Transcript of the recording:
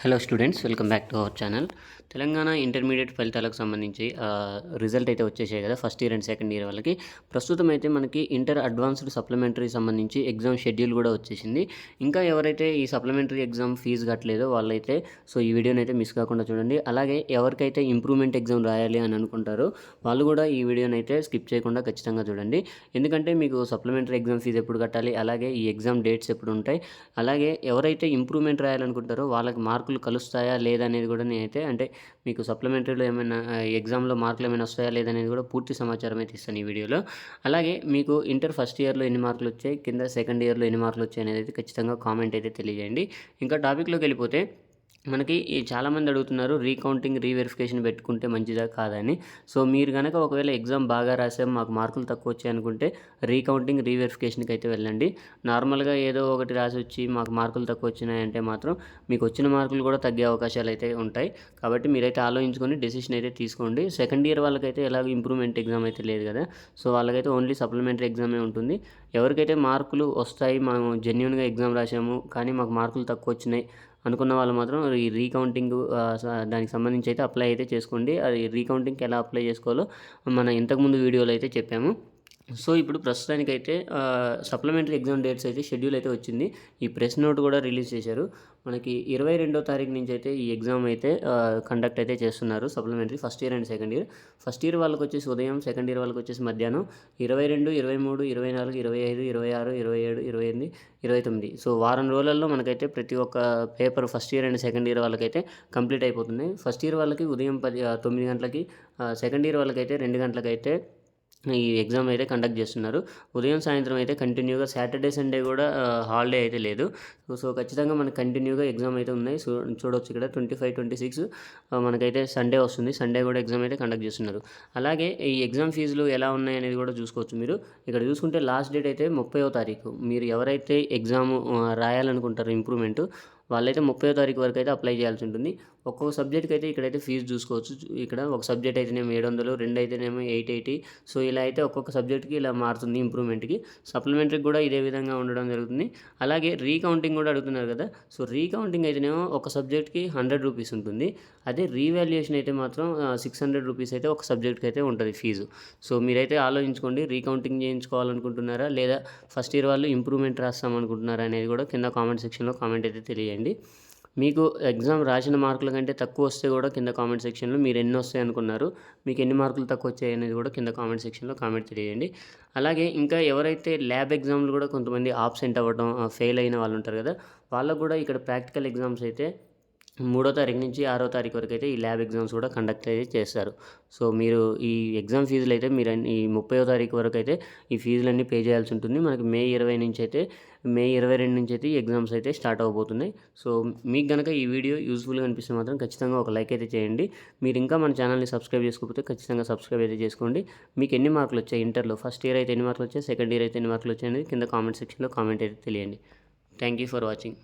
Hello students, welcome back to our channel. Telangana intermediate ఫలితాలకు సంబంధించి result అయితే వచ్చేసాయి కదా, first year and second year వాళ్ళకి. ప్రస్తుతం అయితే మనకి ఇంటర్ అడ్వాన్స్డ్ సప్లిమెంటరీ సంబంధించి ఎగ్జామ్ షెడ్యూల్ కూడా వచ్చేసింది. ఇంకా ఎవరైతే ఈ సప్లిమెంటరీ ఎగ్జామ్ ఫీజు కట్టలేదో వాళ్ళైతే ఈ వీడియోని అయితే మిస్ కాకుండా చూడండి. అలాగే ఎవరికైతే ఇంప్రూవ్మెంట్ ఎగ్జామ్ రాయాలి అని అనుకుంటారో వాళ్ళు కూడా ఈ వీడియోని అయితే స్కిప్ చేయకుండా ఖచ్చితంగా చూడండి. ఎందుకంటే మీకు సప్లిమెంటరీ ఎగ్జామ్ ఫీజు ఎప్పుడు కట్టాలి, అలాగే ఈ ఎగ్జామ్ డేట్స్ ఎప్పుడు ఉంటాయి, అలాగే ఎవరైతే ఇంప్రూవ్మెంట్ రాయాలనుకుంటారో వాళ్ళకి మార్కులు కలుస్తాయా లేదా అనేది కూడా నేనైతే అంటే మీకు సప్లిమెంటరీలో ఏమైనా ఎగ్జామ్లో మార్కులు ఏమైనా వస్తాయా లేదనేది కూడా పూర్తి సమాచారం అయితే ఇస్తాను ఈ వీడియోలో. అలాగే మీకు ఇంటర్ ఫస్ట్ ఇయర్లో ఎన్ని మార్కులు వచ్చాయి, కింద సెకండ్ ఇయర్లో ఎన్ని మార్కులు వచ్చాయి అనేది అయితే ఖచ్చితంగా కామెంట్ అయితే తెలియజేయండి. ఇంకా టాపిక్లోకి వెళ్ళిపోతే మనకి చాలామంది అడుగుతున్నారు రీకౌంటింగ్ రీవెరిఫికేషన్ పెట్టుకుంటే మంచిదా కాదని. మీరు కనుక ఒకవేళ ఎగ్జామ్ బాగా రాసాం మాకు మార్కులు తక్కువ వచ్చాయి అనుకుంటే రీకౌంటింగ్ రీవెరిఫికేషన్కి అయితే వెళ్ళండి. నార్మల్గా ఏదో ఒకటి రాసి వచ్చి మాకు మార్కులు తక్కువ వచ్చినాయంటే మాత్రం మీకు వచ్చిన మార్కులు కూడా తగ్గే అవకాశాలు అయితే ఉంటాయి. కాబట్టి మీరైతే ఆలోచించుకొని డెసిషన్ అయితే తీసుకోండి. సెకండ్ ఇయర్ వాళ్ళకైతే ఎలాగో ఇంప్రూవ్మెంట్ ఎగ్జామ్ అయితే లేదు కదా, వాళ్ళకైతే ఓన్లీ సప్లిమెంటరీ ఎగ్జామే ఉంటుంది. ఎవరికైతే మార్కులు వస్తాయి, మనం జెన్యున్గా ఎగ్జామ్ రాసాము కానీ మాకు మార్కులు తక్కువ వచ్చినాయి అనుకున్న వాళ్ళు మాత్రం ఈ రీకౌంటింగ్ దానికి సంబంధించి అయితే అప్లై అయితే చేసుకోండి. అది రీకౌంటింగ్కి ఎలా అప్లై చేసుకోవాలో మన ఇంతకుముందు వీడియోలో అయితే చెప్పాము. ఇప్పుడు ప్రస్తుతానికైతే సప్లిమెంటరీ ఎగ్జామ్ డేట్స్ అయితే షెడ్యూల్ అయితే వచ్చింది. ఈ ప్రెస్ నోట్ కూడా రిలీజ్ చేశారు. మనకి 22వ తారీఖు నుంచి అయితే ఈ ఎగ్జామ్ అయితే కండక్ట్ అయితే చేస్తున్నారు. Supplementary first year and second year. First year వాళ్ళకి వచ్చేసి ఉదయం, సెకండ్ ఇయర్ వాళ్ళకి వచ్చేసి మధ్యాహ్నం. 22, 23, 24, 25, 26, 27, 28, 29. వారం రోజులలో మనకైతే ప్రతి ఒక్క paper first year and second year వాళ్ళకైతే కంప్లీట్ అయిపోతుంది. ఫస్ట్ ఇయర్ వాళ్ళకి ఉదయం 9 గంటలకి, సెకండ్ ఇయర్ వాళ్ళకైతే 2 గంటలకైతే ఈ ఎగ్జామ్ అయితే కండక్ట్ చేస్తున్నారు. ఉదయం సాయంత్రం అయితే కంటిన్యూగా, సాటర్డే సండే కూడా హాలిడే అయితే లేదు. ఖచ్చితంగా మనకు కంటిన్యూగా ఎగ్జామ్ అయితే ఉన్నాయి. చూడవచ్చు ఇక్కడ 25, 26 మనకైతే సండే వస్తుంది. సండే కూడా ఎగ్జామ్ అయితే కండక్ట్ చేస్తున్నారు. అలాగే ఈ ఎగ్జామ్ ఫీజులు ఎలా ఉన్నాయి అనేది కూడా చూసుకోవచ్చు. మీరు ఇక్కడ చూసుకుంటే లాస్ట్ డేట్ అయితే 30వ తారీఖు. మీరు ఎవరైతే ఎగ్జామ్ రాయాలనుకుంటారో ఇంప్రూవ్మెంట్ వాళ్ళైతే 30వ తారీఖు వరకు అయితే అప్లై చేయాల్సి ఉంటుంది. ఒక్కొక్క సబ్జెక్ట్కి అయితే ఇక్కడైతే ఫీజు చూసుకోవచ్చు. ఇక్కడ ఒక సబ్జెక్ట్ అయితేనేమో 700, 2 అయితేనేమో 880. ఇలా అయితే ఒక్కొక్క సబ్జెక్ట్కి ఇలా మారుతుంది ఇంప్రూవ్మెంట్కి. సప్లిమెంటరీకి కూడా ఇదే విధంగా ఉండడం జరుగుతుంది. అలాగే రీకౌంటింగ్ కూడా అడుగుతున్నారు కదా, రీకౌంటింగ్ అయితేనేమో ఒక సబ్జెక్ట్కి 100 రూపీస్ ఉంటుంది. అదే రీవాల్యుయేషన్ అయితే మాత్రం 600 రూపీస్ అయితే ఒక సబ్జెక్ట్కి అయితే ఉంటుంది ఫీజు. మీరైతే ఆలోచించుకోండి, రీకౌంటింగ్ చేయించుకోవాలనుకుంటున్నారా లేదా ఫస్ట్ ఇయర్ వాళ్ళు ఇంప్రూవ్మెంట్ రాస్తామనుకుంటున్నారా అనేది కూడా కింద కామెంట్ సెక్షన్లో కామెంట్ అయితే తెలియజేయండి. మీకు ఎగ్జామ్ రాసిన మార్కుల కంటే తక్కువ వస్తే కూడా కింద కామెంట్ సెక్షన్లో మీరు ఎన్ని వస్తాయి అనుకున్నారు, మీకు ఎన్ని మార్కులు తక్కువ వచ్చాయి అనేది కూడా కింద కామెంట్ సెక్షన్లో కామెంట్ తెలియజేయండి. అలాగే ఇంకా ఎవరైతే ల్యాబ్ ఎగ్జామ్లు కూడా కొంతమంది ఆబ్సెంట్ అవ్వడం, ఫెయిల్ అయిన వాళ్ళు ఉంటారు కదా, వాళ్ళకు కూడా ఇక్కడ ప్రాక్టికల్ ఎగ్జామ్స్ అయితే 3వ తారీఖు నుంచి 6వ తారీఖు వరకు అయితే ఈ ల్యాబ్ ఎగ్జామ్స్ కూడా కండక్ట్ అయితే చేస్తారు. మీరు ఈ ఎగ్జామ్ ఫీజులు అయితే మీరు ఈ 30వ తారీఖు వరకు అయితే ఈ ఫీజులన్నీ పే చేయాల్సి ఉంటుంది. మనకి మే 22 నుంచి అయితే ఈ ఎగ్జామ్స్ అయితే స్టార్ట్ అవబోతున్నాయి. మీకు కనుక ఈ వీడియో యూస్ఫుల్గా అనిపిస్తే మాత్రం ఖచ్చితంగా ఒక లైక్ అయితే చేయండి. మీరు ఇంకా మన ఛానల్ని సబ్స్క్రైబ్ చేసుకోకపోతే ఖచ్చితంగా సబ్స్క్రైబ్ అయితే చేసుకోండి. మీకు ఎన్ని మార్కులు వచ్చాయి ఇంటర్లో, ఫస్ట్ ఇయర్ అయితే ఎన్ని మార్కులు వచ్చాయి, సెకండ్ ఇయర్ అయితే ఎన్ని మార్కులు వచ్చాయి అనేది కింద కామెంట్ సెక్షన్లో కామెంట్ అయితే తెలియండి. Thank you for watching.